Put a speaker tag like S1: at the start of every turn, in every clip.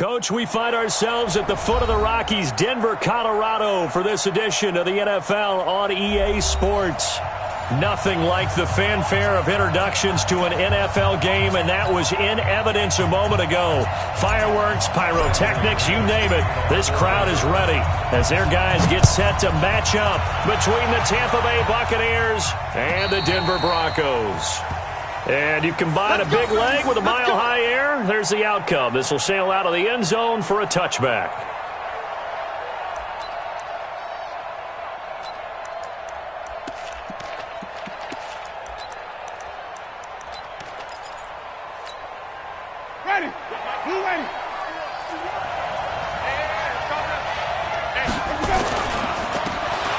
S1: Coach, we find ourselves at the foot of the Rockies, Denver, Colorado, for this edition of the NFL on EA Sports. Nothing like the fanfare of introductions to an NFL game, and that was in evidence a moment ago. Fireworks, pyrotechnics, you name it. This crowd is ready as their guys get set to match up between the Tampa Bay Buccaneers and the Denver Broncos. And you combine a big leg with a mile-high air, there's the outcome. This will sail out of the end zone for a touchback.
S2: Ready. Blue ready.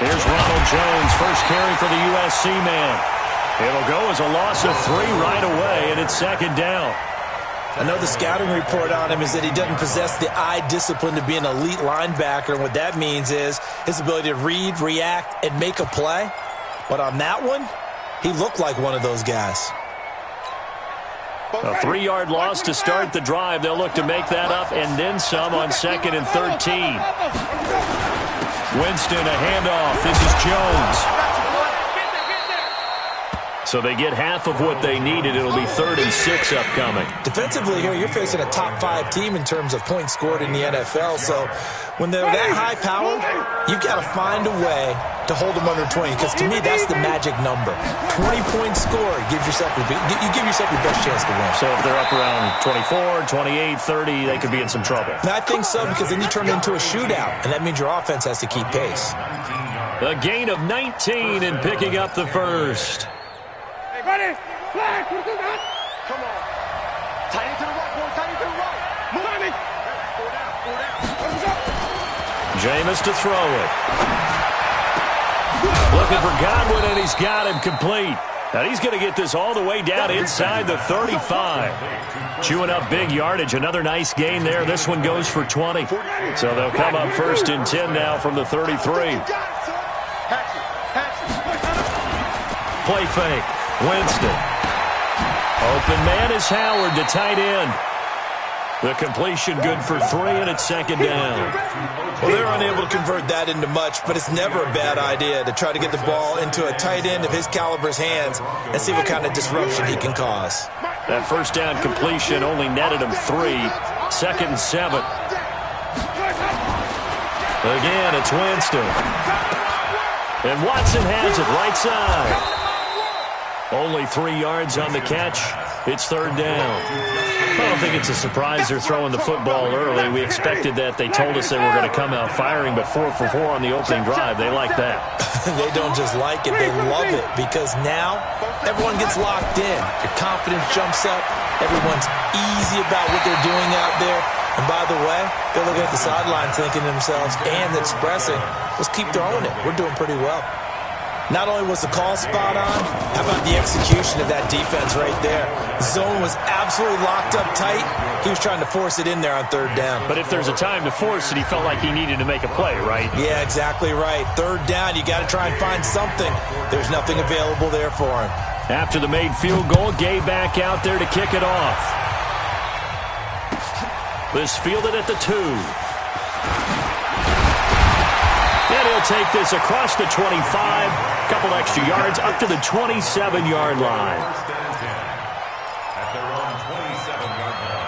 S1: Here's Ronald Jones, first carry for the USC man. It'll go as a loss of 3 right away, and it's second down.
S3: I know the scouting report on him is that he doesn't possess the eye discipline to be an elite linebacker, and what that means is his ability to read, react, and make a play. But on that one, he looked like one of those guys.
S1: A 3-yard loss to start the drive. They'll look to make that up and then some on 2nd and 13. Winston, a handoff. This is Jones. So they get half of what they needed. It'll be 3rd and 6 upcoming.
S3: Defensively here, you're facing a top-5 team in terms of points scored in the NFL. So when they're that high-powered, you've got to find a way to hold them under 20. Because to me, that's the magic number. 20 points scored gives yourself you give yourself your best chance to win.
S1: So if they're up around 24, 28, 30, they could be in some trouble.
S3: And I think so, because then you turn it into a shootout, and that means your offense has to keep pace.
S1: A gain of 19 and picking up the first.
S2: Ready. Flag. Come on. Tight into the right, boy. Tight into the right. Moving.
S1: Jameis to throw it. Looking for Godwin, and he's got him complete. Now he's going to get this all the way down inside the 35. Chewing up big yardage. Another nice gain there. This one goes for 20. So they'll come up 1st and 10 now from the 33. Play fake. Winston. Open man is Howard, the tight end. The completion good for 3, and it's 2nd down.
S3: Well, they're unable to convert that into much, but it's never a bad idea to try to get the ball into a tight end of his caliber's hands and see what kind of disruption he can cause.
S1: That first down completion only netted him 3. 2nd and 7. Again, it's Winston. And Watson has it right side. Only 3 yards on the catch. It's 3rd down. I don't think it's a surprise they're throwing the football early. We expected that. They told us they were going to come out firing, but 4 for 4 on the opening drive. They like that.
S3: They don't just like it. They love it, because now everyone gets locked in. Your confidence jumps up. Everyone's easy about what they're doing out there. And by the way, they're looking at the sideline thinking to themselves and expressing, let's keep throwing it. We're doing pretty well. Not only was the call spot on, how about the execution of that defense right there? Zone was absolutely locked up tight. He was trying to force it in there on 3rd down.
S1: But if there's a time to force it, he felt like he needed to make a play, right?
S3: Yeah, exactly right. 3rd down, you got to try and find something. There's nothing available there for him.
S1: After the made field goal, Gay back out there to kick it off. This fielded at the 2. And he'll take this across the 25. Couple extra yards up to the 27-yard line.
S4: At their own 27-yard line.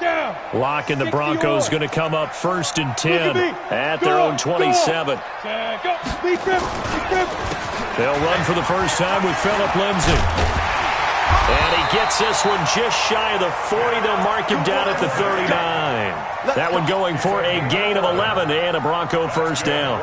S2: Down.
S1: Locking the Broncos going to come up 1st and 10 at their own 27. They'll run for the first time with Phillip Lindsay. And he gets this one just shy of the 40. They'll mark him down at the 39. That one going for a gain of 11 and a Bronco first down.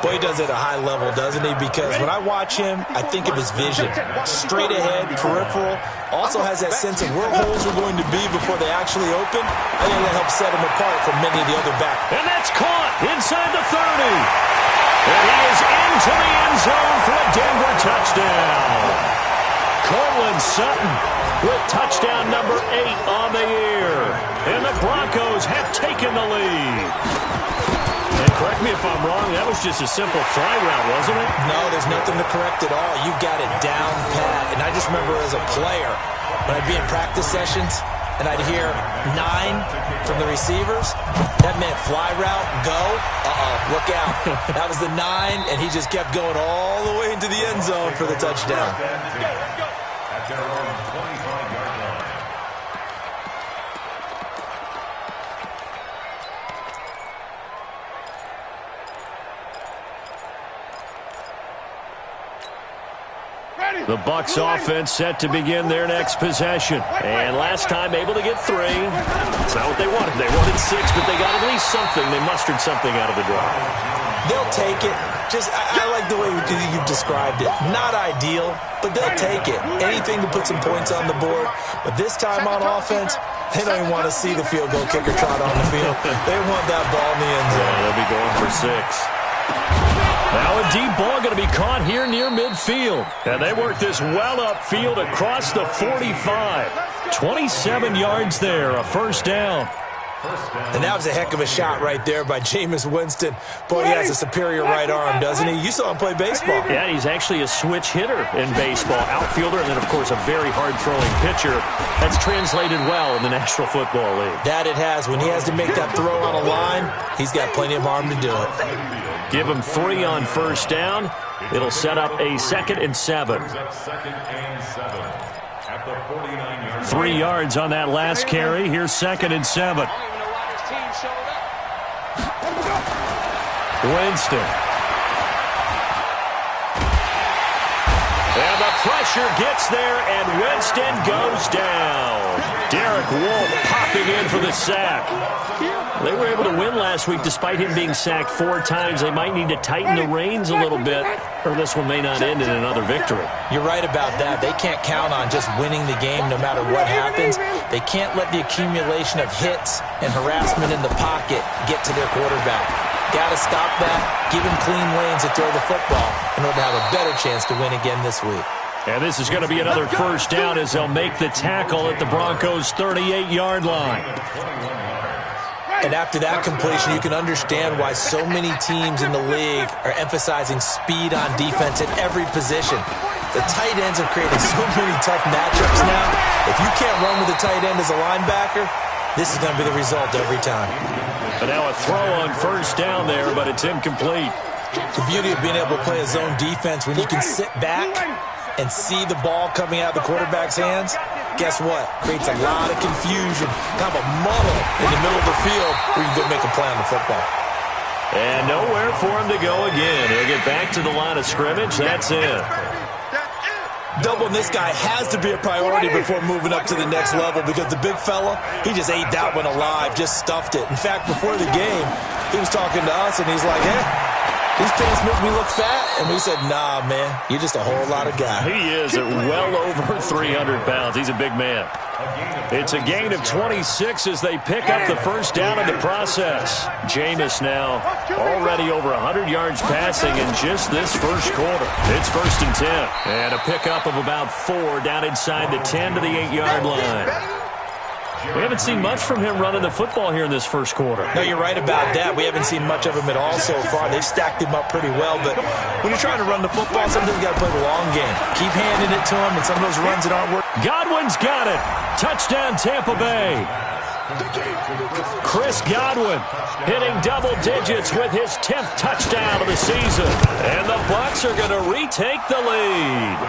S3: Boy, he does it at a high level, doesn't he? Because when I watch him, I think of his vision. Straight ahead, peripheral. Also has that sense of where holes are going to be before they actually open. I think that helps set him apart from many of the other backs.
S1: And that's caught inside the 30. And he is into the end zone for a Denver touchdown. Cortland Sutton with touchdown number 8 on the year. And the Broncos have taken the lead. And correct me if if I'm wrong. That was just a simple fly route, wasn't it?
S3: No, there's nothing to correct at all. You got it down pat. And I just remember as a player, when I'd be in practice sessions and I'd hear 9 from the receivers, that meant fly route, go, look out. That was the 9, and he just kept going all the way into the end zone for the touchdown.
S4: At their own 25-yard line.
S1: The Bucs offense set to begin their next possession. And last time able to get 3. That's not what they wanted. They wanted 6, but they got at least something. They mustered something out of the drive.
S3: They'll take it. I like the way you've described it. Not ideal, but they'll take it. Anything to put some points on the board. But this time on offense, they don't even want to see the field goal kicker trot on the field. They want that ball in the end zone.
S1: Yeah, they'll be going for 6. Now a deep ball going to be caught here near midfield. And they work this well upfield across the 45. 27 yards there, a first down.
S3: And that was a heck of a shot right there by Jameis Winston. Boy, he has a superior right arm, doesn't he? You saw him play baseball.
S1: Yeah, he's actually a switch hitter in baseball. Outfielder, and then, of course, a very hard-throwing pitcher. That's translated well in the National Football League.
S3: That it has. When he has to make that throw on a line, he's got plenty of arm to do it.
S1: Give him 3 on first down. It'll set up a 2nd and 7. 3 yards on that last carry. Here's 2nd and 7. Winston. And the pressure gets there, and Winston goes down. Derek Wolfe popping in for the sack. They were able to win last week despite him being sacked 4 times. They might need to tighten the reins a little bit, or this one may not end in another victory.
S3: You're right about that. They can't count on just winning the game no matter what happens. They can't let the accumulation of hits and harassment in the pocket get to their quarterback. Got to stop that, give him clean lanes to throw the football in order to have a better chance to win again this week.
S1: And this is going to be another first down as they'll make the tackle at the Broncos' 38-yard line.
S3: And after that completion, you can understand why so many teams in the league are emphasizing speed on defense at every position. The tight ends are creating so many tough matchups now. If you can't run with a tight end as a linebacker, this is going to be the result every time.
S1: And now a throw on first down there, but it's incomplete.
S3: The beauty of being able to play a zone defense when you can sit back and see the ball coming out of the quarterback's hands, guess what? Creates a lot of confusion, kind of a muddle in the middle of the field where you can go make a play on the football.
S1: And nowhere for him to go again. He'll get back to the line of scrimmage. That's it.
S3: Doubling this guy has to be a priority before moving up to the next level because the big fella, he just ate that one alive, just stuffed it. In fact, before the game, he was talking to us, and he's like, hey, these pants make me look fat. And we said, nah, man, you're just a whole lot of guy.
S1: He is at well over 300 pounds. He's a big man. It's a gain of 26 as they pick up the first down in the process. Jameis now already over 100 yards passing in just this first quarter. It's 1st and 10. And a pickup of about 4 down inside the 10 to the 8-yard line. We haven't seen much from him running the football here in this first quarter.
S3: No, you're right about that. We haven't seen much of him at all so far. They've stacked him up pretty well, but when you're trying to run the football, sometimes you got to play the long game. Keep handing it to him, and some of those runs that aren't working.
S1: Godwin's got it. Touchdown, Tampa Bay. Chris Godwin hitting double digits with his 10th touchdown of the season. And the Bucs are going to retake the lead.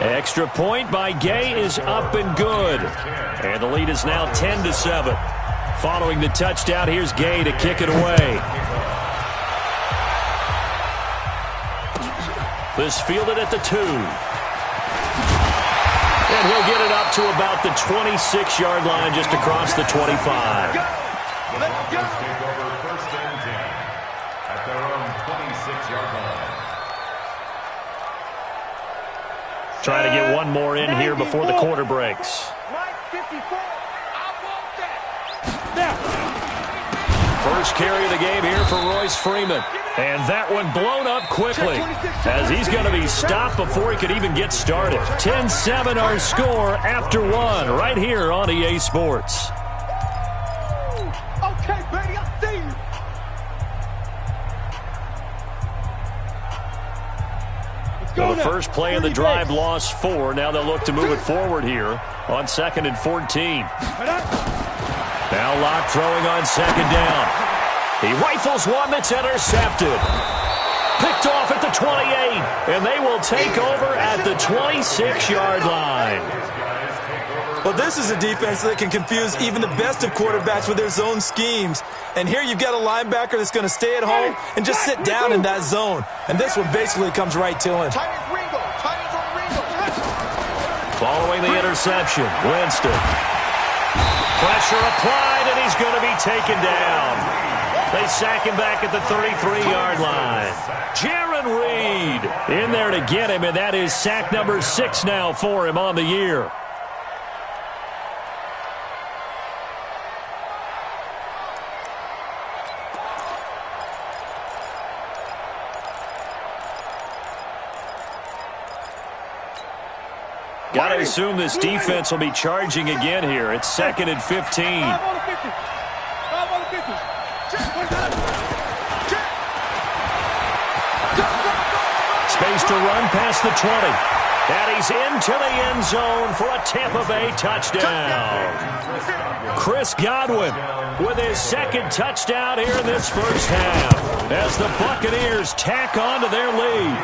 S1: Extra point by Gay is up and good. And the lead is now 10-7. Following the touchdown, here's Gay to kick it away. This fielded at the 2. And he'll get it up to about the 26-yard line, just across the 25.
S4: Let's go. Take over 1st and 10 at their own 26-yard line.
S1: Trying to get one more in here before the quarter breaks. First carry of the game here for Royce Freeman. And that one blown up quickly as he's going to be stopped before he could even get started. 10-7 our score after 1 right here on EA Sports.
S2: Okay, baby, I see you.
S1: Well, the first play of the drive lost 4. Now they'll look to move it forward here on 2nd and 14. Now Locke throwing on 2nd down. He rifles one that's intercepted. Picked off at the 28, and they will take over at the 26-yard line.
S3: Well, this is a defense that can confuse even the best of quarterbacks with their zone schemes. And here you've got a linebacker that's going to stay at home and just sit down in that zone. And this one basically comes right to him.
S1: Following the interception, Winston. Pressure applied, and he's going to be taken down. They sack him back at the 33-yard line. Jaron Reed in there to get him, and that is sack number 6 now for him on the year. Got to assume this defense will be charging again here. It's 2nd and 15. Space to run past the 20. And he's into the end zone for a Tampa Bay touchdown. Chris Godwin with his 2nd touchdown here in this first half as the Buccaneers tack on to their lead.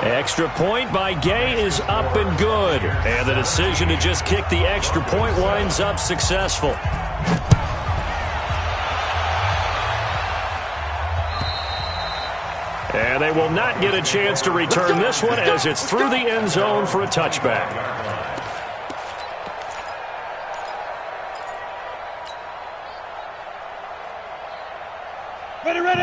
S1: Extra point by Gay is up and good. And the decision to just kick the extra point winds up successful. And they will not get a chance to return this one as it's through the end zone for a touchback.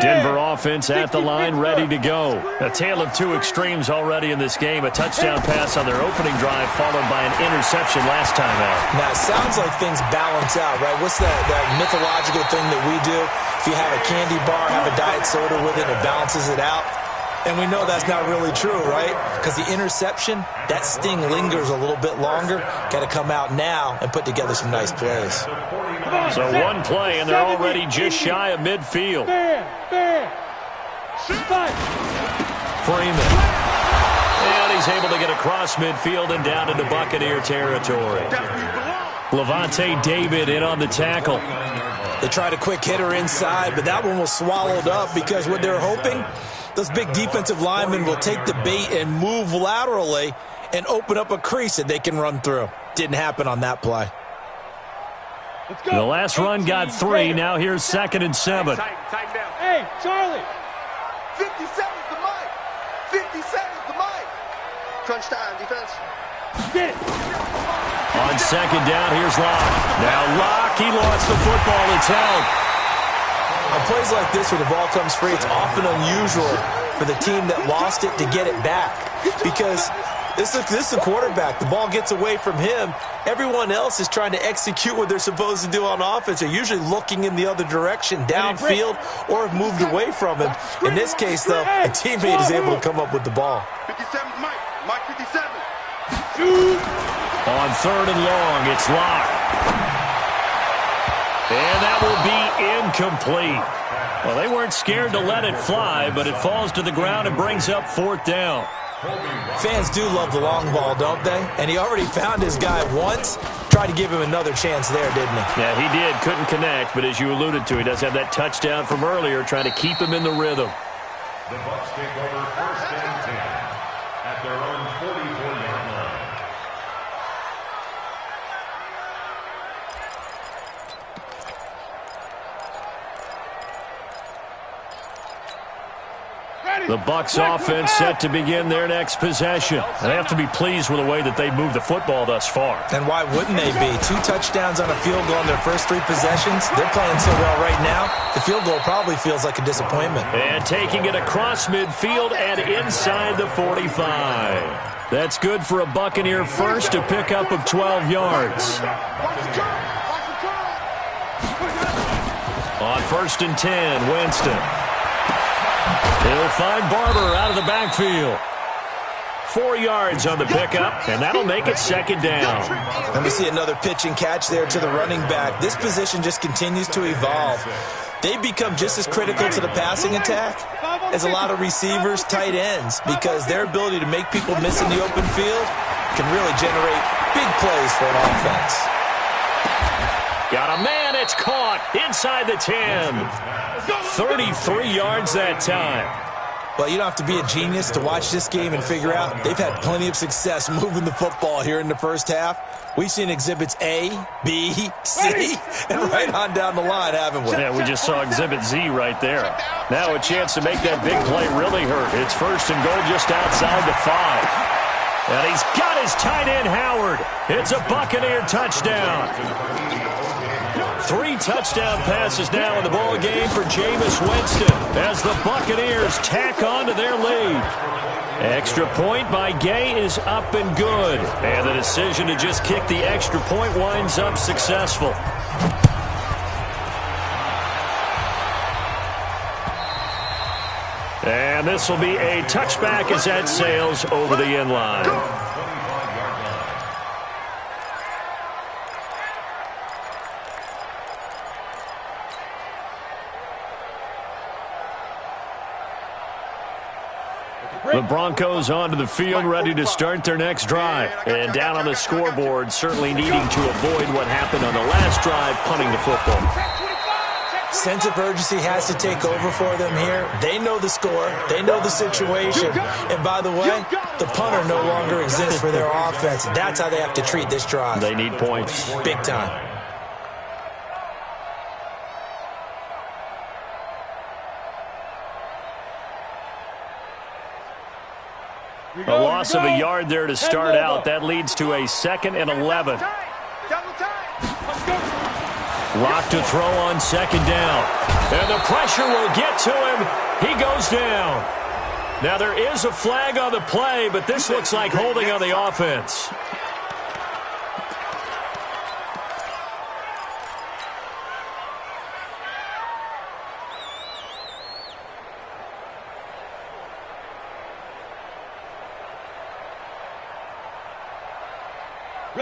S1: Denver offense at the line, ready to go. A tale of two extremes already in this game. A touchdown pass on their opening drive followed by an interception last time out.
S3: Now, it sounds like things balance out, right? What's that mythological thing that we do? If you have a candy bar, have a diet soda with it, it balances it out. And we know that's not really true, right? Because the interception, that sting lingers a little bit longer. Got to come out now and put together some nice plays.
S1: So one play, and they're already just shy of midfield. Freeman. And he's able to get across midfield and down into Buccaneer territory. Levante David in on the tackle.
S3: They tried a quick hitter inside, but that one was swallowed up because what they're hoping, those big defensive linemen will take the bait and move laterally and open up a crease that they can run through. Didn't happen on that play.
S1: The last run got 3. Now here's 2nd and 7.
S2: Hey, Charlie. 50 seconds to Mike. 50 seconds to Mike. Crunch time, defense. Get it.
S1: On 2nd down, here's Locke. Now Locke, he lost the football. It's held.
S3: On plays like this where the ball comes free, it's often unusual for the team that lost it to get it back. Because this is the quarterback. The ball gets away from him. Everyone else is trying to execute what they're supposed to do on offense. They're usually looking in the other direction, downfield, or have moved away from him. In this case, though, a teammate is able to come up with the ball.
S2: 57, Mike. Mike 57.
S1: On 3rd and long, it's Locke. And that will be incomplete. Well, they weren't scared to let it fly, but it falls to the ground and brings up 4th down.
S3: Fans do love the long ball, don't they? And he already found his guy once. Tried to give him another chance there, didn't he?
S1: Yeah, he did. Couldn't connect, but as you alluded to, he does have that touchdown from earlier, trying to keep him in the rhythm.
S4: The Bucs take over 1st and 10 at their own 44-yard line.
S1: The Bucs offense set to begin their next possession. They have to be pleased with the way that they've moved the football thus far.
S3: And why wouldn't they be? 2 touchdowns on a field goal in their first 3 possessions. They're playing so well right now, the field goal probably feels like a disappointment.
S1: And taking it across midfield and inside the 45. That's good for a Buccaneer first, a pickup of 12 yards. On 1st and 10, Winston. He'll find Barber out of the backfield. 4 yards on the pickup, and that'll make it 2nd down.
S3: And we see another pitch and catch there to the running back. This position just continues to evolve. They become just as critical to the passing attack is a lot of receivers, tight ends, because their ability to make people miss in the open field can really generate big plays for an offense.
S1: Got a man, it's caught inside the 10. 33 yards that time.
S3: Well, you don't have to be a genius to watch this game and figure out they've had plenty of success moving the football here in the first half. We've seen exhibits A, B, C, and right on down the line, haven't we?
S1: Yeah, we just saw exhibit Z right there. Now a chance to make that big play really hurt. It's first and goal just outside the 5. And he's got his tight end, Howard. It's a Buccaneer touchdown. 3 touchdown passes now in the ball game for Jameis Winston as the Buccaneers tack on to their lead. Extra point by Gay is up and good. And the decision to just kick the extra point winds up successful. And this will be a touchback as that sails over the end line. The Broncos onto the field, ready to start their next drive. And down on the scoreboard, certainly needing to avoid what happened on the last drive, punting the football.
S3: Sense of urgency has to take over for them here. They know the score. They know the situation. And by the way, the punter no longer exists for their offense. That's how they have to treat this drive.
S1: They need points.
S3: Big time.
S1: A loss of a yard there to start out. That leads to a 2nd and 11. Lock to throw on 2nd down. And the pressure will get to him. He goes down. Now there is a flag on the play, but this looks like holding on the offense.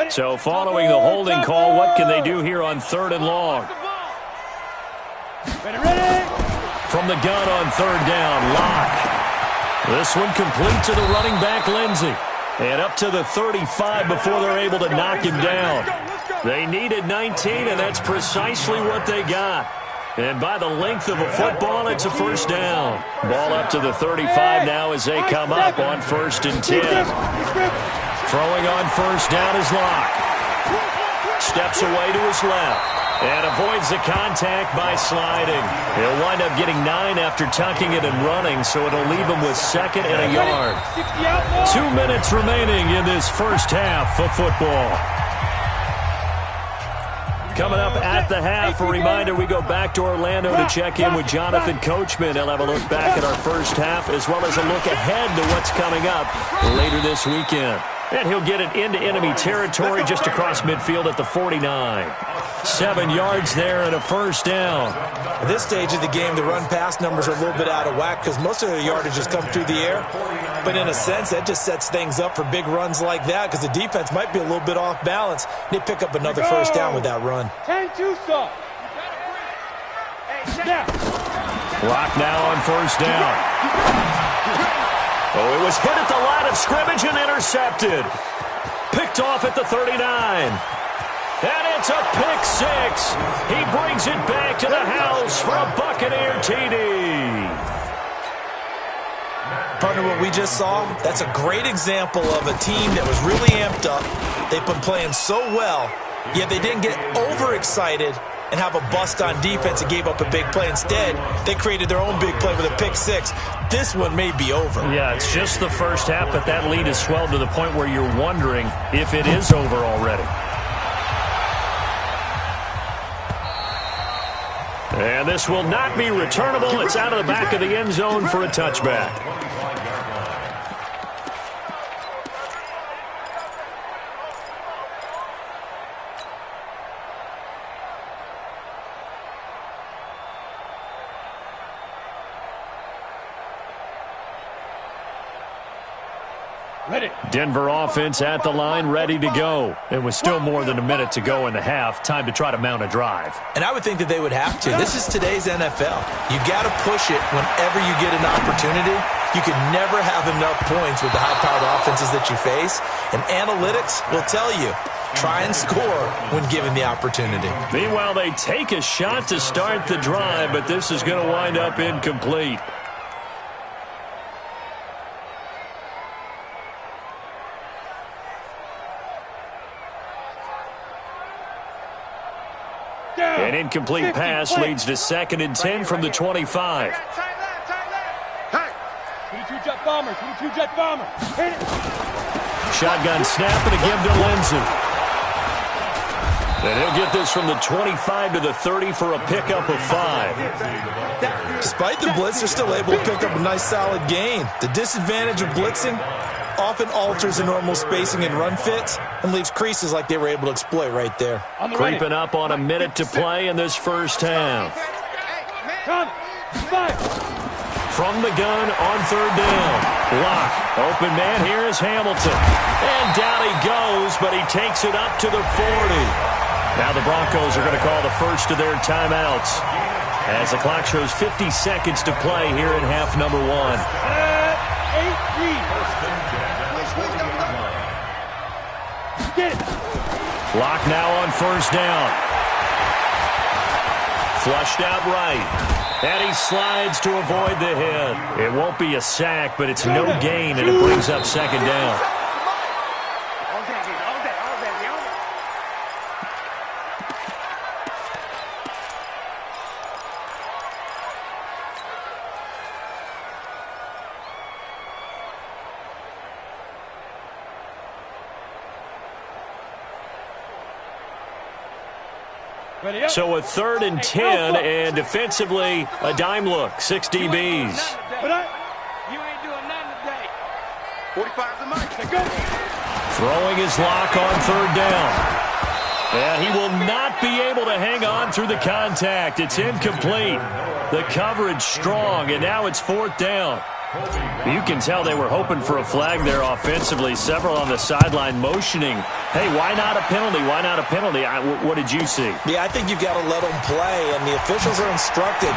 S1: So following the holding call, what can they do here on 3rd and long? From the gun on 3rd down, Locke. This one complete to the running back, Lindsey. And up to the 35 before they're able to knock him down. They needed 19, and that's precisely what they got. And by the length of a football, it's a first down. Ball up to the 35 now as they come up on 1st and 10. Throwing on 1st down is Locke. Steps away to his left and avoids the contact by sliding. He'll wind up getting 9 after tucking it and running, so it'll leave him with 2nd and a yard. 2 minutes remaining in this first half of football. Coming up at the half, a reminder, we go back to Orlando to check in with Jonathan Coachman. He'll have a look back at our first half as well as a look ahead to what's coming up later this weekend. And he'll get it into enemy territory just across midfield at the 49. 7 yards there and a first down.
S3: At this stage of the game, the run-pass numbers are a little bit out of whack because most of their yardage has come through the air. But in a sense, that just sets things up for big runs like that because the defense might be a little bit off balance. They pick up another first down with that run.
S2: 10-2 stop.
S1: Lock now on 1st down. Oh, it was hit at the line of scrimmage and intercepted. Picked off at the 39. And it's a pick 6. He brings it back to the house for a Buccaneer TD.
S3: Partner, what we just saw, that's a great example of a team that was really amped up. They've been playing so well, yet they didn't get overexcited and have a bust on defense and gave up a big play. Instead, they created their own big play with a pick 6. This one may be over.
S1: Yeah, it's just the first half, but that lead has swelled to the point where you're wondering if it is over already. And this will not be returnable. It's out of the back of the end zone for a touchback. Denver offense at the line, ready to go. And with still more than a minute to go in the half, time to try to mount a drive.
S3: And I would think that they would have to. This is today's NFL. You got to push it whenever you get an opportunity. You can never have enough points with the high-powered offenses that you face. And analytics will tell you, try and score when given the opportunity.
S1: Meanwhile, they take a shot to start the drive, but this is going to wind up incomplete. An incomplete pass leads to 2nd and 10 from the 25.
S2: Jet bomber, 22 jet bomber. Hit it.
S1: Shotgun snap and a give to Lindsey. And he'll get this from the 25 to the 30 for a pickup of 5.
S3: Despite the blitz, they're still able to pick up a nice solid gain. The disadvantage of blitzing often alters the normal spacing and run fits and leaves creases like they were able to exploit right there.
S1: Creeping up on a minute to play in this first half. From the gun on 3rd down. Lock. Open man here is Hamilton. And down he goes, but he takes it up to the 40. Now the Broncos are going to call the first of their timeouts as the clock shows 50 seconds to play here in half number 1. Lock now on 1st down. Flushed out right. And he slides to avoid the hit. It won't be a sack, but it's no gain, and it brings up 2nd down. So a 3rd and 10, and defensively, a dime look, 6 DBs.
S2: You ain't doing nothing today. 45 the mic. Go.
S1: Throwing his Lock on 3rd down. And he will not be able to hang on through the contact. It's incomplete. The coverage strong, and now it's 4th down. You can tell they were hoping for a flag there offensively. Several on the sideline motioning, hey, why not a penalty? Why not a penalty? What did you see?
S3: Yeah, I think you've got to let them play, and the officials are instructed.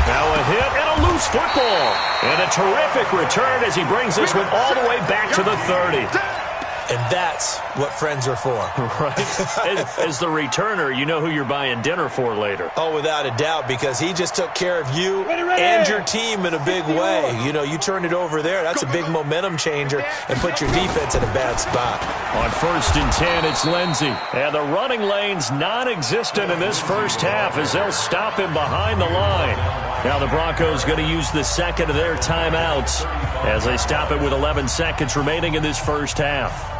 S1: Now a hit and a loose football. And a terrific return as he brings this one all the way back to the 30.
S3: And that's what friends are for.
S1: Right? As the returner, you know who you're buying dinner for later.
S3: Oh, without a doubt, because he just took care of you and your team in a big way. You know, you turned it over there. That's a big momentum changer and put your defense in a bad spot.
S1: On 1st and 10, it's Lindsey. And the running lane's non-existent in this first half as they'll stop him behind the line. Now the Broncos going to use the 2nd of their timeouts as they stop it with 11 seconds remaining in this first half.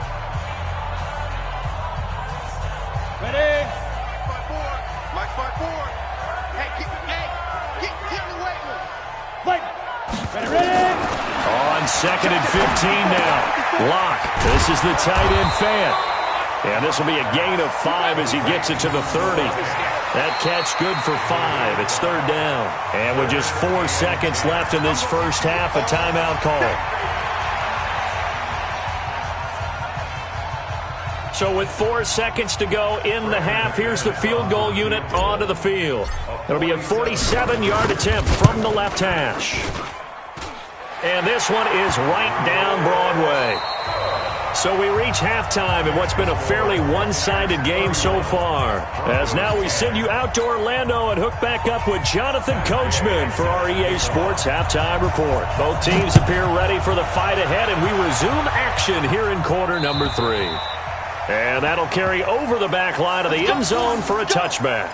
S1: On 2nd and 15 now. Lock. This is the tight end fan. And this will be a gain of 5 as he gets it to the 30. That catch good for 5. It's 3rd down. And with just 4 seconds left in this first half, a timeout call. So with 4 seconds to go in the half, here's the field goal unit onto the field. It'll be a 47-yard attempt from the left hash. And this one is right down Broadway. So we reach halftime in what's been a fairly one-sided game so far. As now we send you out to Orlando and hook back up with Jonathan Coachman for our EA Sports Halftime Report. Both teams appear ready for the fight ahead, and we resume action here in quarter number 3. And that'll carry over the back line of the end zone for a touchback.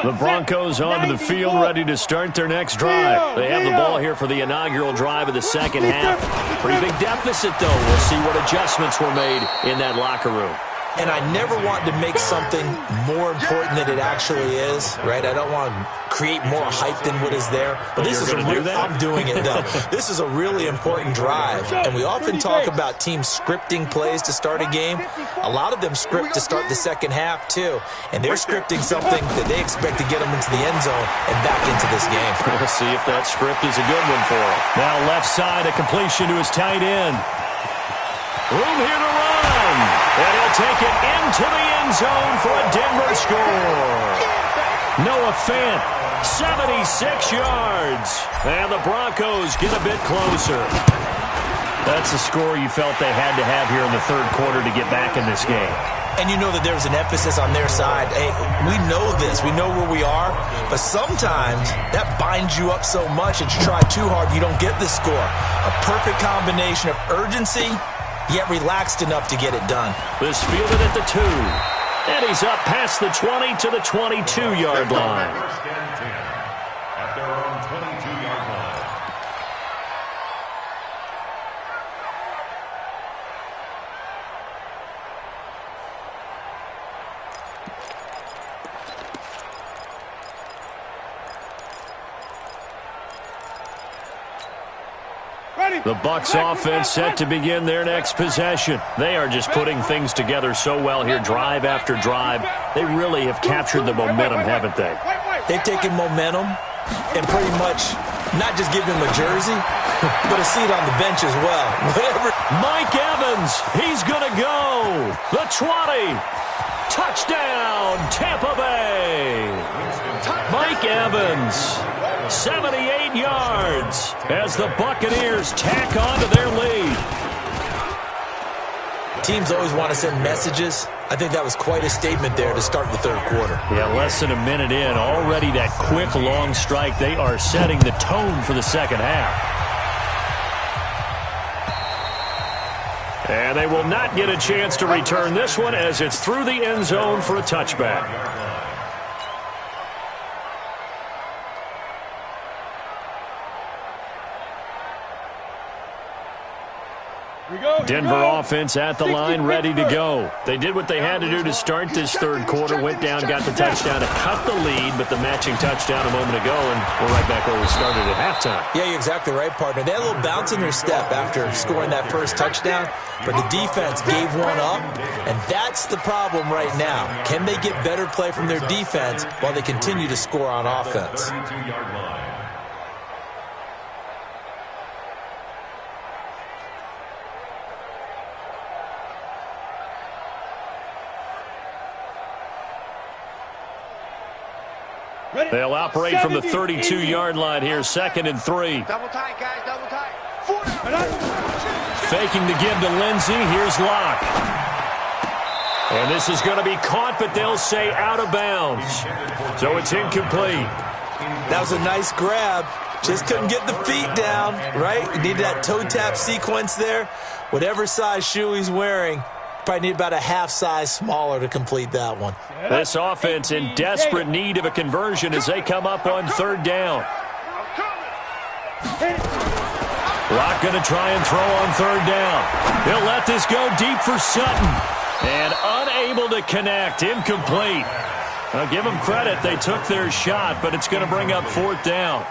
S1: The Broncos onto the field, ready to start their next drive. They have the ball here for the inaugural drive of the second half. Pretty big deficit, though. We'll see what adjustments were made in that locker room.
S3: And I never want to make something more important than it actually is, right? I don't want to create more hype than what is there. But this is I'm doing it, though. This is a really important drive. And we often talk about teams scripting plays to start a game. A lot of them script to start the second half, too. And they're scripting something that they expect to get them into the end zone and back into this game.
S1: We'll see if that script is a good one for him. Now left side, a completion to his tight end. Room here to run. And he'll take it into the end zone for a Denver score. Noah Fant, 76 yards. And the Broncos get a bit closer. That's a score you felt they had to have here in the third quarter to get back in this game.
S3: And you know that there's an emphasis on their side. Hey, we know this. We know where we are. But sometimes that binds you up so much that you try too hard, you don't get the score. A perfect combination of urgency, yet relaxed enough to get it done.
S1: This fielded at the 2. And he's up past the 20 to the 22-yard line.
S4: First and 10 at their own 22-yard line.
S1: The Bucs offense set to begin their next possession. They are just putting things together so well here, drive after drive. They really have captured the momentum, haven't they?
S3: They've taken momentum and pretty much not just given him a jersey, but a seat on the bench as well.
S1: Mike Evans, he's going to go. The 20. Touchdown, Tampa Bay. Mike Evans, 78 yards as the Buccaneers tack on to their lead.
S3: Teams always want to send messages. I think that was quite a statement there to start the third quarter.
S1: Yeah, less than a minute in, already that quick, long strike. They are setting the tone for the second half. And they will not get a chance to return this one as it's through the end zone for a touchback. Denver offense at the line, ready to go. They did what they had to do to start this third quarter, went down, got the touchdown to cut the lead, but the matching touchdown a moment ago, and we're right back where we started at halftime.
S3: Yeah, you're exactly right, partner. They had a little bounce in their step after scoring that first touchdown, but the defense gave one up, and that's the problem right now. Can they get better play from their defense while they continue to score on offense?
S4: 32-yard line.
S1: They'll operate from the 32-yard line here, 2nd and 3.
S2: Double tight, guys, double tight.
S1: Faking the give to Lindsey. Here's Locke. And this is going to be caught, but they'll say out of bounds. So it's incomplete.
S3: That was a nice grab. Just couldn't get the feet down, right? You need that toe tap sequence there. Whatever size shoe he's wearing, probably need about a half size smaller to complete that one.
S1: This offense in desperate need of a conversion as they come up on 3rd down. Locke going to try and throw on 3rd down. He'll let this go deep for Sutton. And unable to connect. Incomplete. I'll give them credit. They took their shot, but it's going to bring up 4th down.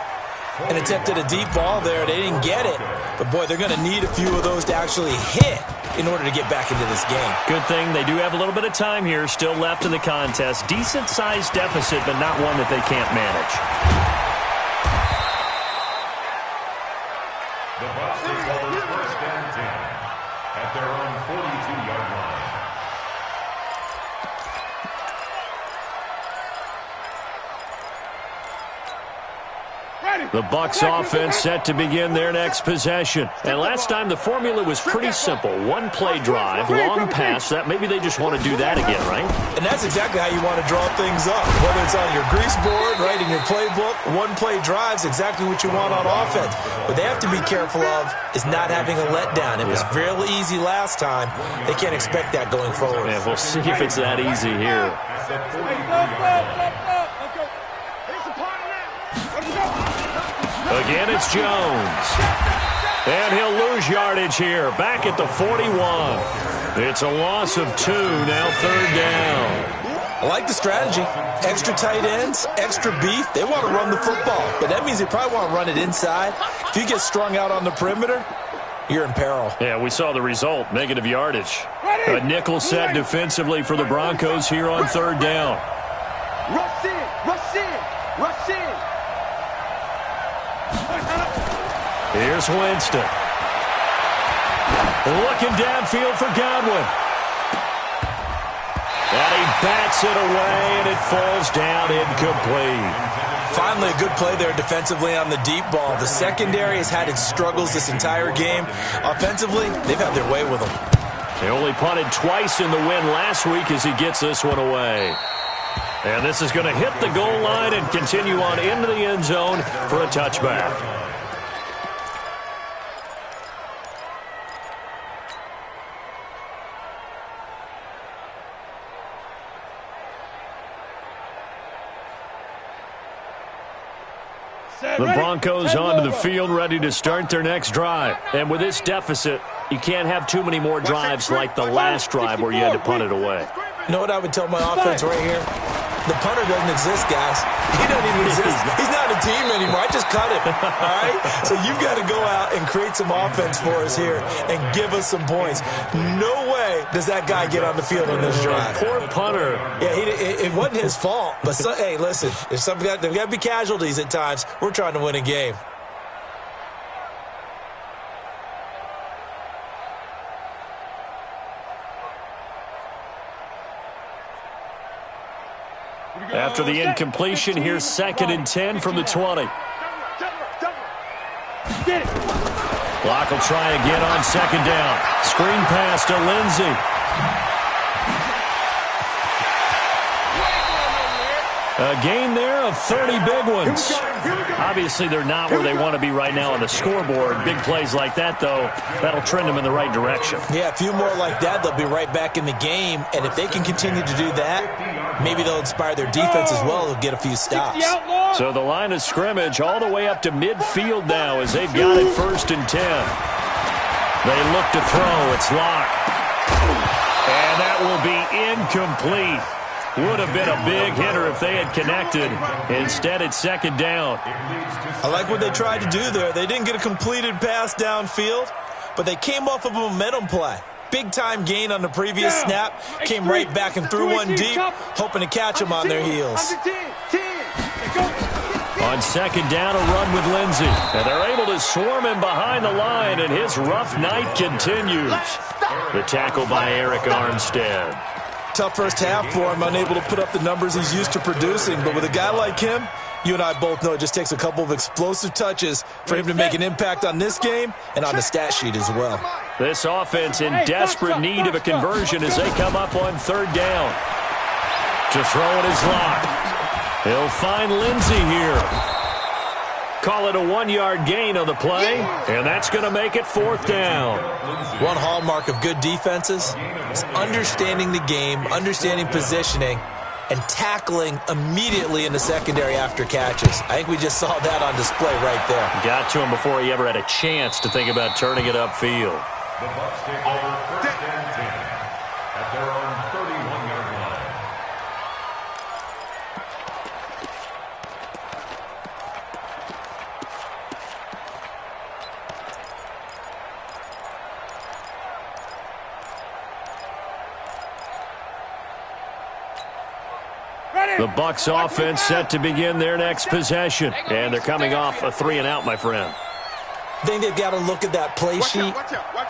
S3: And attempted a deep ball there. They didn't get it. But, boy, they're going to need a few of those to actually hit in order to get back into this game.
S1: Good thing they do have a little bit of time here still left in the contest. Decent-sized deficit, but not one that they can't manage.
S4: The Bucs take over 1st and 10 at their own 42-yard line.
S1: The Bucs offense set to begin their next possession. And last time the formula was pretty simple. One play drive, long pass. That maybe they just want to do that again, right?
S3: And that's exactly how you want to draw things up. Whether it's on your grease board, right, in your playbook, one play drive is exactly what you want on offense. What they have to be careful of is not having a letdown. It was real easy last time. They can't expect that going forward.
S1: Yeah, we'll see if it's that easy here. Again, it's Jones. And he'll lose yardage here. Back at the 41. It's a loss of 2, now 3rd down.
S3: I like the strategy. Extra tight ends, extra beef. They want to run the football, but that means they probably want to run it inside. If you get strung out on the perimeter, you're in peril.
S1: Yeah, we saw the result, negative yardage. A nickel set defensively for the Broncos here on 3rd down.
S2: Rush in, rush in, rush in.
S1: Here's Winston. Looking downfield for Godwin. And he bats it away, and it falls down incomplete.
S3: Finally, a good play there defensively on the deep ball. The secondary has had its struggles this entire game. Offensively, they've had their way with them.
S1: They only punted twice in the win last week as he gets this one away. And this is going to hit the goal line and continue on into the end zone for a touchback. The Broncos onto the field, ready to start their next drive. And with this deficit, you can't have too many more drives like the last drive where you had to punt it away.
S3: You know what I would tell my offense right here? The punter doesn't exist, guys. He doesn't even exist. He's not a team anymore. I just cut him, all right? So you've got to go out and create some offense for us here and give us some points. No way does that guy get on the field on this drive.
S1: Poor punter.
S3: Yeah, it wasn't his fault. But, hey, listen, there's got to be casualties at times. We're trying to win a game.
S1: After the incompletion, here's 2nd and 10 from the 20. Block will try again on 2nd down. Screen pass to Lindsey. A gain there of 30 big ones. Obviously, they're not where they want to be right now on the scoreboard. Big plays like that, though, that'll trend them in the right direction.
S3: Yeah, a few more like that, they'll be right back in the game. And if they can continue to do that, maybe they'll inspire their defense as well. They'll get a few stops.
S1: So the line of scrimmage all the way up to midfield now as they've got it 1st and 10. They look to throw. It's locked. And that will be incomplete. Would have been a big hitter if they had connected. Instead, it's 2nd down.
S3: I like what they tried to do there. They didn't get a completed pass downfield, but they came off of a momentum play. Big-time gain on the previous snap. Came right back and threw one deep, hoping to catch them on their heels.
S1: On 2nd down, a run with Lindsey. And they're able to swarm him behind the line, and his rough night continues. The tackle by Eric Armstead.
S3: Tough first half for him, unable to put up the numbers he's used to producing. But with a guy like him, you and I both know it just takes a couple of explosive touches for him to make an impact on this game and on the stat sheet as well.
S1: This offense in desperate need of a conversion as they come up on 3rd down. To throw it is locked. He'll find Lindsey here. Call it a 1-yard gain on the play, and that's going to make it 4th down.
S3: One hallmark of good defenses is understanding the game, understanding positioning, and tackling immediately in the secondary after catches. I think we just saw that on display right there.
S1: Got to him before he ever had a chance to think about turning it upfield.
S4: The Bucs take over 1st and 10 at their own 31-yard line.
S1: The Bucs offense set to begin their next possession. And they're coming off a 3-and-out, my friend.
S3: I think they've got to look at that play sheet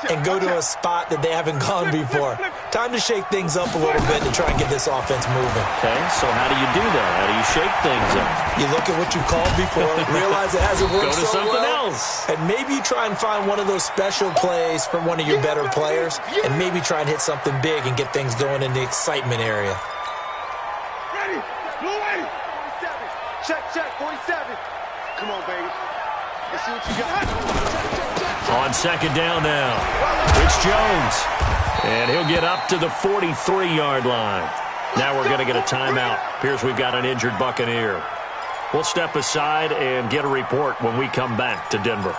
S3: and go to a spot that they haven't gone before. Time to shake things up a little bit to try and get this offense moving.
S1: Okay, so how do you do that? How do you shake things up?
S3: You look at what you called before, realize it hasn't worked
S1: Go to
S3: so
S1: something
S3: well,
S1: else.
S3: and maybe you try and find one of those special plays from one of your better players, and maybe try and hit something big and get things going in the excitement area.
S2: Ready, blue ready. 47. Check, 47. Come on, baby. Let's see what you got.
S1: On 2nd down now, it's Jones. And he'll get up to the 43-yard line. Now we're going to get a timeout. Appears we've got an injured Buccaneer. We'll step aside and get a report when we come back to Denver.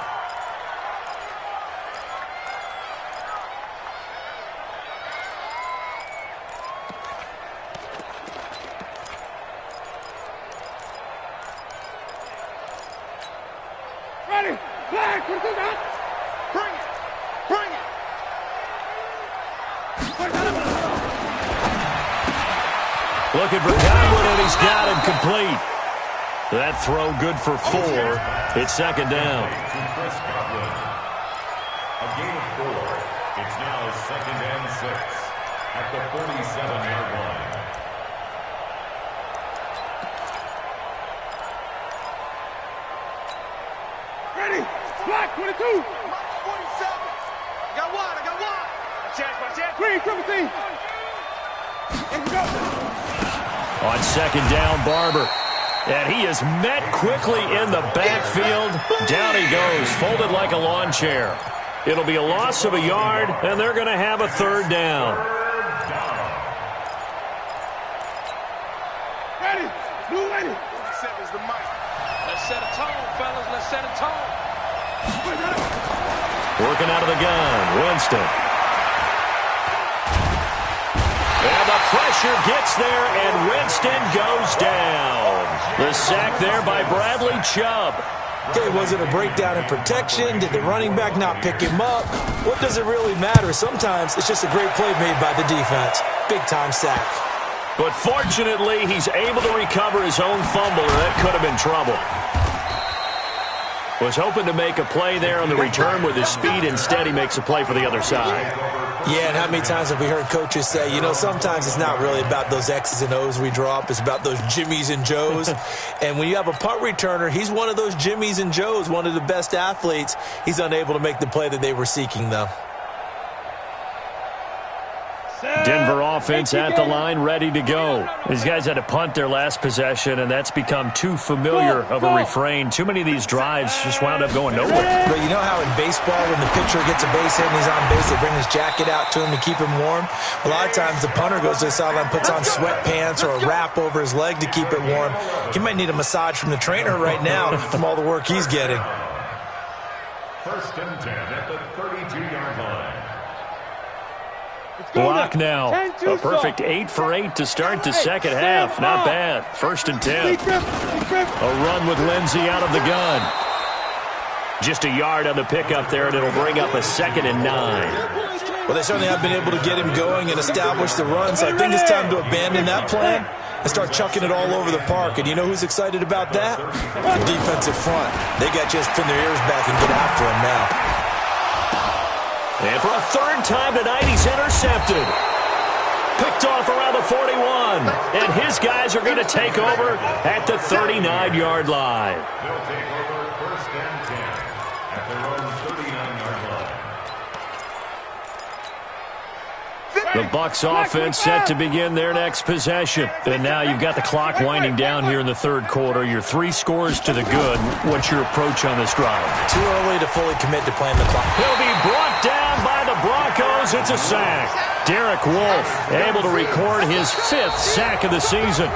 S1: Looking for Godwin, and he's got him complete. That throw good for 4. It's second down.
S4: A gain of 4. It's now second and 6 at the 47-yard line.
S2: Ready? Black 22. Mark 47. I got one. My chance. Green, Timothy. Here we go.
S1: On second down, Barber. And he is met quickly in the backfield. Down he goes, folded like a lawn chair. It'll be a loss of a yard, and they're going to have a third down.
S2: Ready? Blue ready. 47's the mic. Let's set a tone, fellas. Let's set a tone.
S1: Working out of the gun, Winston. And the pressure gets there, and Winston goes down. The sack there by Bradley Chubb.
S3: Okay, was it a breakdown in protection? Did the running back not pick him up? What does it really matter? Sometimes it's just a great play made by the defense. Big-time sack.
S1: But fortunately, he's able to recover his own fumble, or that could have been trouble. Was hoping to make a play there on the return with his speed. Instead, he makes a play for the other side.
S3: Yeah, and how many times have we heard coaches say, you know, sometimes it's not really about those X's and O's we drop. It's about those Jimmies and Joes. And when you have a punt returner, he's one of those Jimmies and Joes, one of the best athletes. He's unable to make the play that they were seeking, though.
S1: Denver offense at the line, ready to go. These guys had to punt their last possession, and that's become too familiar of a refrain. Too many of these drives just wound up going nowhere.
S3: But you know how in baseball, when the pitcher gets a base hit and he's on base, they bring his jacket out to him to keep him warm? A lot of times the punter goes to the sideline, puts on sweatpants or a wrap over his leg to keep it warm. He might need a massage from the trainer right now from all the work he's getting.
S4: First and 10 at the 32-yard line.
S1: Block now. A perfect 8 for 8 to start the second half. Not bad. First and 10. A run with Lindsey out of the gun. Just a yard on the pickup there, and it'll bring up a second and 9.
S3: Well, they certainly have been able to get him going and establish the run, so I think it's time to abandon that plan and start chucking it all over the park. And you know who's excited about that? The defensive front. They got to just pin their ears back and get after him now.
S1: And for a third time tonight, he's intercepted. Picked off around the 41. And his guys are going to take over at the 39-yard line.
S4: They'll take over first and 10 at their own 39-yard line.
S1: The Bucs offense set to begin their next possession. And now you've got the clock winding down here in the third quarter. You're 3 scores to the good. What's your approach on this drive?
S3: Too early to fully commit to playing the clock.
S1: He'll be brought down by the Broncos. It's a sack. Derek Wolfe able to record his 5th sack of the season.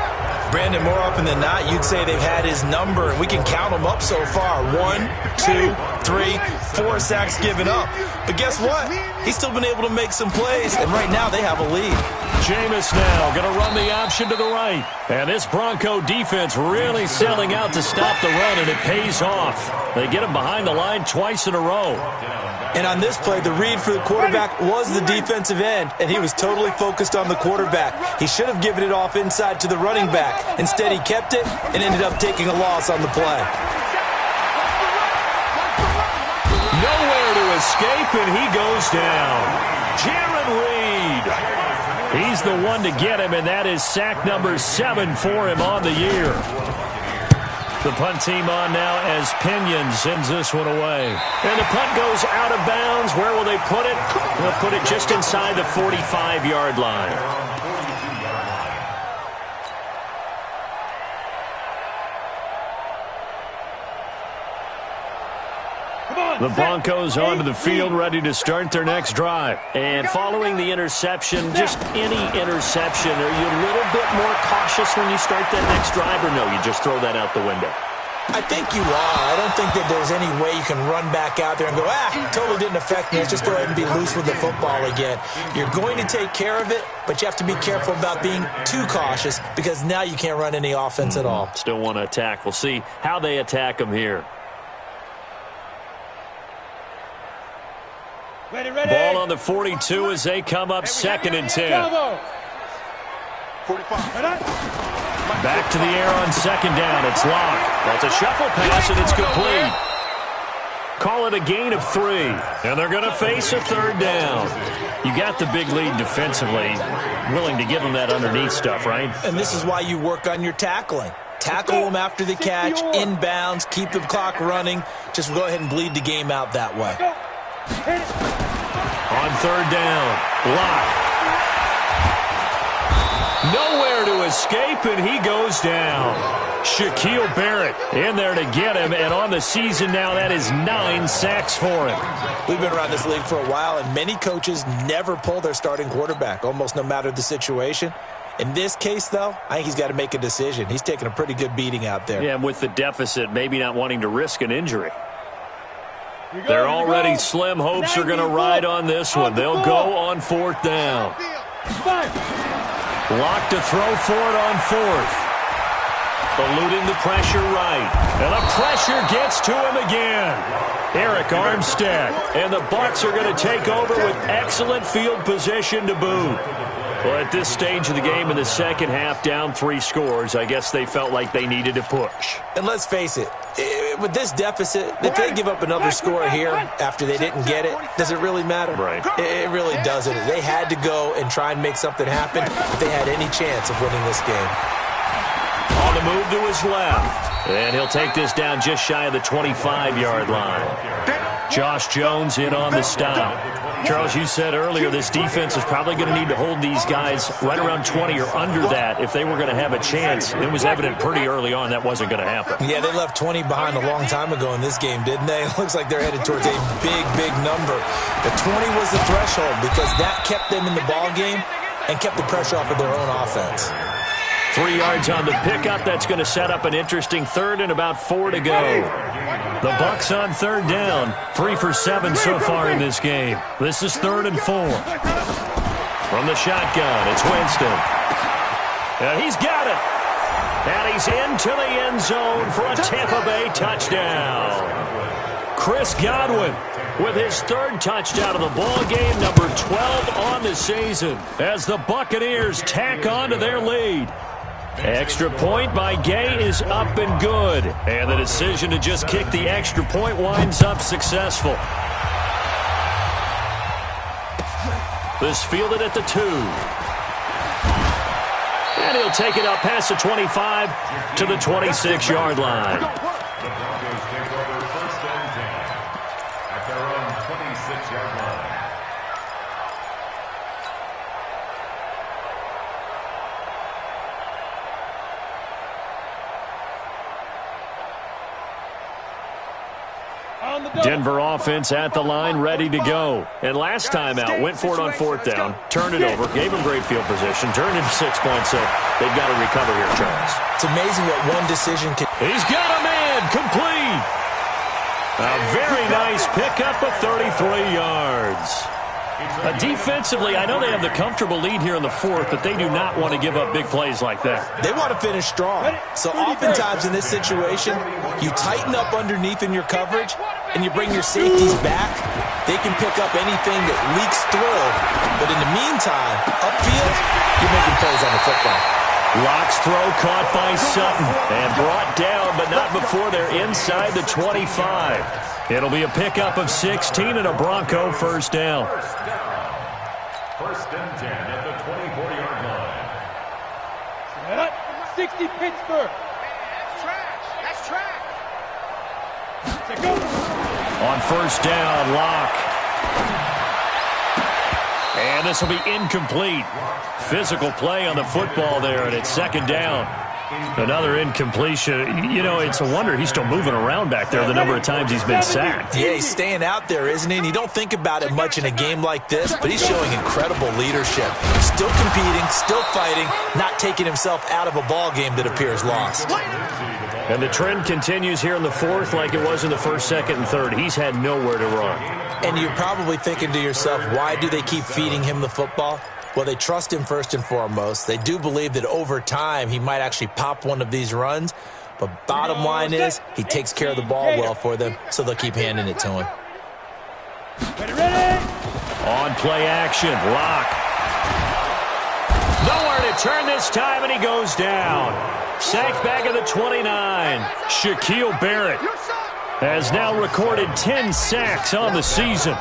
S3: Brandon, more often than not, you'd say they've had his number, and we can count them up so far. 1, 2, 3, 4 sacks given up. But guess what? He's still been able to make some plays, and right now they have a lead.
S1: Jameis now going to run the option to the right. And this Bronco defense really selling out to stop the run, and it pays off. They get him behind the line twice in a row.
S3: And on this play, the read for the quarterback was the defensive end, and he was totally focused on the quarterback. He should have given it off inside to the running back. Instead, he kept it and ended up taking a loss on the play.
S1: Nowhere to escape, and he goes down. Jaron Reed. He's the one to get him, and that is sack number 7 for him on the year. The punt team on now as Pinion sends this one away. And the punt goes out of bounds. Where will they put it? They'll put it just inside the 45-yard line. The Broncos onto the field, ready to start their next drive. And following the interception, just any interception, are you a little bit more cautious when you start that next drive, or no, you just throw that out the window?
S3: I think you are. I don't think that there's any way you can run back out there and go, totally didn't affect me. Let's just go ahead and be loose with the football again. You're going to take care of it, but you have to be careful about being too cautious because now you can't run any offense at all.
S1: Still want to attack. We'll see how they attack them here.
S2: Ready.
S1: Ball on the 42 as they come up 2nd and 10.
S2: 45.
S1: Back to the air on 2nd down. It's Locke. That's a shuffle pass, and it's complete. Call it a gain of 3. And they're going to face a 3rd down. You got the big lead defensively. Willing to give them that underneath stuff, right?
S3: And this is why you work on your tackling. Tackle them after the catch, inbounds, keep the clock running. Just go ahead and bleed the game out that way.
S1: On 3rd down, Locke. Nowhere to escape, and he goes down. Shaquille Barrett in there to get him, and on the season now, that is 9 sacks for him.
S3: We've been around this league for a while, and many coaches never pull their starting quarterback, almost no matter the situation. In this case, though, I think he's got to make a decision. He's taking a pretty good beating out there.
S1: Yeah, and with the deficit, maybe not wanting to risk an injury. They're already slim hopes are going to ride on this one. They'll go on 4th down. Locke to throw for it on 4th. Eluding the pressure right. And the pressure gets to him again. Eric Armstead. And the Bucs are going to take over with excellent field position to boot. Well, at this stage of the game in the second half, down 3 scores, I guess they felt like they needed to push.
S3: And let's face it, with this deficit, if they give up another score here after they didn't get it, does it really matter?
S1: Right.
S3: It really doesn't. They had to go and try and make something happen if they had any chance of winning this game.
S1: On the move to his left. And he'll take this down just shy of the 25-yard line. Josh Jones in on the stop. Charles, you said earlier this defense is probably going to need to hold these guys right around 20 or under that if they were going to have a chance. It was evident pretty early on that wasn't going to happen.
S3: Yeah, they left 20 behind a long time ago in this game, didn't they? It looks like they're headed towards a big, big number. The 20 was the threshold because that kept them in the ball game and kept the pressure off of their own offense.
S1: 3 yards on the pickup. That's going to set up an interesting 3rd and about 4 to go. The Bucs on 3rd down. 3 for 7 so far in this game. This is 3rd and 4. From the shotgun, it's Winston. And he's got it. And he's into the end zone for a Tampa Bay touchdown. Chris Godwin with his 3rd touchdown of the ball game, number 12 on the season, as the Buccaneers tack on to their lead. Extra point by Gay is up and good. And the decision to just kick the extra point winds up successful. This fielded at the 2. And he'll take it up past the 25 to the 26-yard line.
S4: The Broncos take over 1st and 10 at their own 26-yard line.
S1: Denver offense at the line, ready to go. And last time out, went for it on 4th down, turned it over, gave him great field position, turned into 6 points, so they've got to recover here, Charles.
S3: It's amazing what one decision can...
S1: He's got a man, complete. A very nice pickup of 33 yards. Defensively, I know they have the comfortable lead here in the 4th, but they do not want to give up big plays like that.
S3: They want to finish strong. So oftentimes in this situation, you tighten up underneath in your coverage, and you bring your safeties back. They can pick up anything that leaks through. But in the meantime, upfield, you're making plays on the football.
S1: Locke's throw caught by Sutton and brought down, but not before they're inside the 25. It'll be a pickup of 16 and a Bronco 1st down.
S4: 1st and 10 at the 24-yard line.
S2: 60 Pittsburgh. That's trash. That's trash.
S1: On 1st down, Locke. And this will be incomplete. Physical play on the football there, and it's 2nd down. Another incompletion. You know, it's a wonder he's still moving around back there the number of times he's been sacked.
S3: Yeah, he's staying out there, isn't he? And you don't think about it much in a game like this, but he's showing incredible leadership. Still competing, still fighting, not taking himself out of a ball game that appears lost.
S1: And the trend continues here in the 4th like it was in the 1st, 2nd, and 3rd. He's had nowhere to run.
S3: And you're probably thinking to yourself, why do they keep feeding him the football? Well, they trust him first and foremost. They do believe that over time he might actually pop one of these runs. But bottom line is he takes care of the ball well for them, so they'll keep handing it to him.
S2: Ready?
S1: On play action, Locke. Nowhere to turn this time, and he goes down. Sacked back at the 29. Shaquille Barrett has now recorded 10 sacks on the season.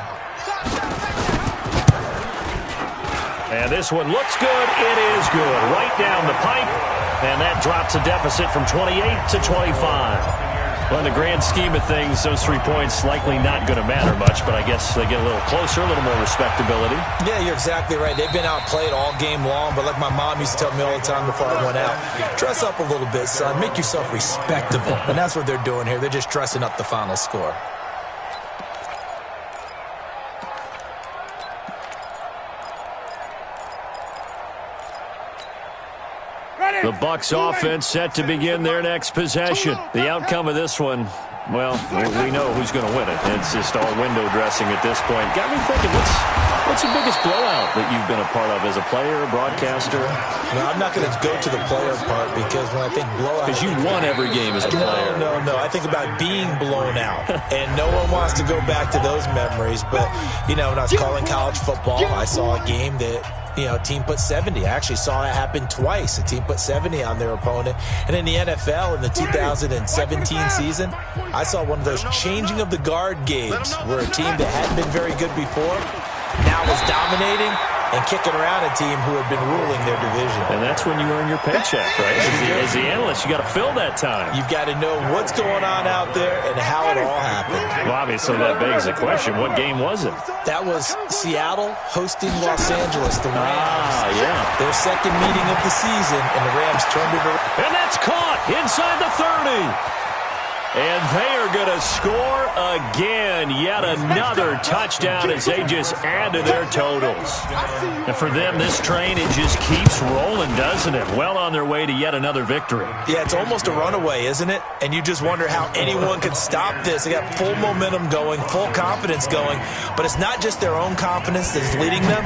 S1: And this one looks good. It is good. Right down the pipe. And that drops a deficit from 28 to 25. Well, in the grand scheme of things, those 3 points likely not going to matter much, but I guess they get a little closer, a little more respectability.
S3: Yeah, you're exactly right. They've been outplayed all game long, but like my mom used to tell me all the time before I went out, dress up a little bit, son. Make yourself respectable. And that's what they're doing here. They're just dressing up the final score.
S1: The Bucs offense set to begin their next possession. The outcome of this one, well, we know who's going to win it. It's just all window dressing at this point. Got me thinking, what's the biggest blowout that you've been a part of as a player, broadcaster?
S3: No, I'm not going to go to the player part because when I think blowout...
S1: Because you won every game as a player.
S3: No. I think about being blown out. And no one wants to go back to those memories. But, you know, when I was calling college football, I saw a game that... a team put 70. I actually saw it happen twice. A team put 70 on their opponent. And in the NFL, in the 2017 season, I saw one of those changing of the guard games where a team that hadn't been very good before now was dominating and kicking around a team who had been ruling their division.
S1: And that's when you earn your paycheck, right? As the analyst, you got to fill that time.
S3: You've got to know what's going on out there and how it all happened.
S1: Well, obviously, that begs the question, what game was it?
S3: That was Seattle hosting Los Angeles, the Rams.
S1: Yeah.
S3: Their second meeting of the season, and the Rams turned it around.
S1: And that's caught inside the 30. And they are going to score again. Yet another touchdown as they just add to their totals. And for them, this train, it just keeps rolling, doesn't it? Well on their way to yet another victory.
S3: Yeah, it's almost a runaway, isn't it? And you just wonder how anyone could stop this. They got full momentum going, full confidence going. But it's not just their own confidence that's leading them.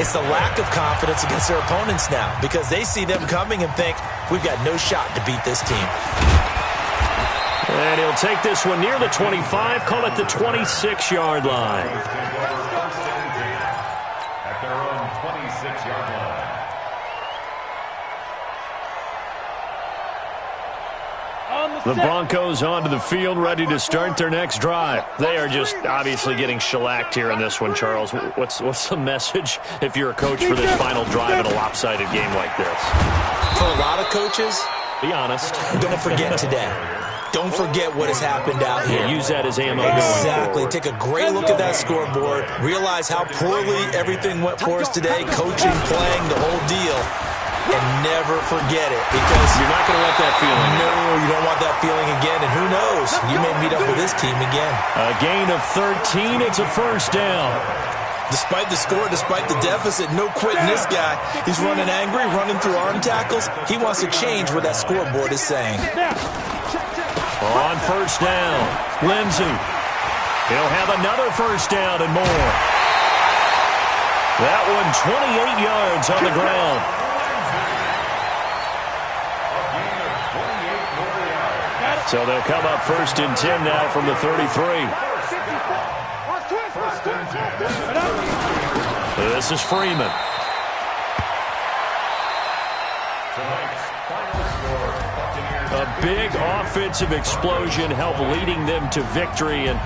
S3: It's the lack of confidence against their opponents now because they see them coming and think, we've got no shot to beat this team.
S1: And he'll take this one near the 25, call it the 26-yard line.
S4: At their own 26-yard line.
S1: The Broncos onto the field, ready to start their next drive. They are just obviously getting shellacked here in this one, Charles. What's the message if you're a coach for this final drive in a lopsided game like this?
S3: For a lot of coaches,
S1: be honest.
S3: Don't forget today. Don't forget what has happened out here.
S1: Yeah, use that as ammo.
S3: Exactly. Take a great look at that scoreboard. Realize how poorly everything went for us today. Coaching, playing, the whole deal. And never forget it. Because
S1: you're not going to let that feeling.
S3: No, you don't want that feeling again. And who knows? You may meet up with this team again.
S1: A gain of 13. It's a first down.
S3: Despite the score, despite the deficit, no quitting this guy. He's running angry, running through arm tackles. He wants to change what that scoreboard is saying.
S1: On first down, Lindsey. He'll have another first down and more. That one 28 yards on the ground. So they'll come up first and 10 now from the 33. This is Freeman. A big offensive explosion helped leading them to victory. And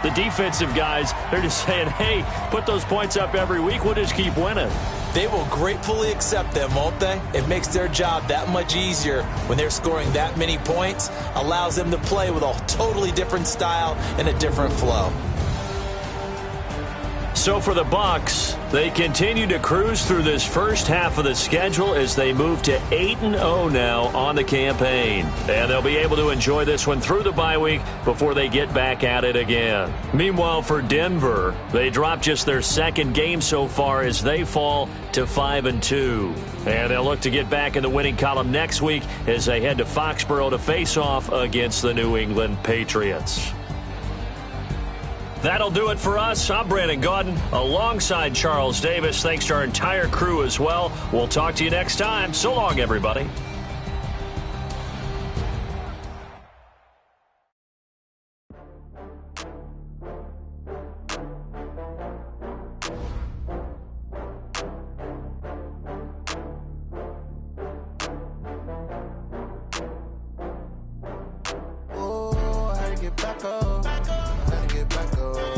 S1: the defensive guys, they're just saying, hey, put those points up every week. We'll just keep winning.
S3: They will gratefully accept them, won't they? It makes their job that much easier when they're scoring that many points. Allows them to play with a totally different style and a different flow.
S1: So for the Bucs, they continue to cruise through this first half of the schedule as they move to 8-0 now on the campaign. And they'll be able to enjoy this one through the bye week before they get back at it again. Meanwhile, for Denver, they dropped just their second game so far as they fall to 5-2. And they'll look to get back in the winning column next week as they head to Foxborough to face off against the New England Patriots. That'll do it for us. I'm Brandon Gaudin alongside Charles Davis. Thanks to our entire crew as well. We'll talk to you next time. So long, everybody.
S5: back up. I had to get back up.